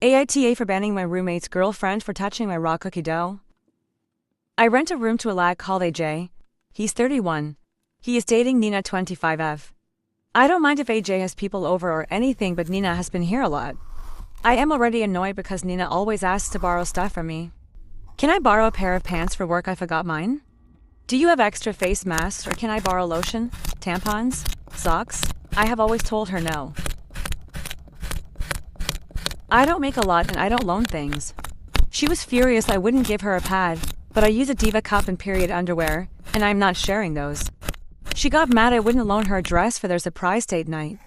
AITA for banning my roommate's girlfriend for touching my raw cookie dough. I rent a room to a lad called AJ. He's 31. He is dating Nina 25F. I don't mind if AJ has people over or anything, but Nina has been here a lot. I am already annoyed because Nina always asks to borrow stuff from me. Can I borrow a pair of pants for work? I forgot mine. Do you have extra face masks, or can I borrow lotion, tampons, socks? I have always told her no. I don't make a lot and I don't loan things. She was furious I wouldn't give her a pad, but I use a diva cup and period underwear, and I'm not sharing those. She got mad I wouldn't loan her a dress for their surprise date night.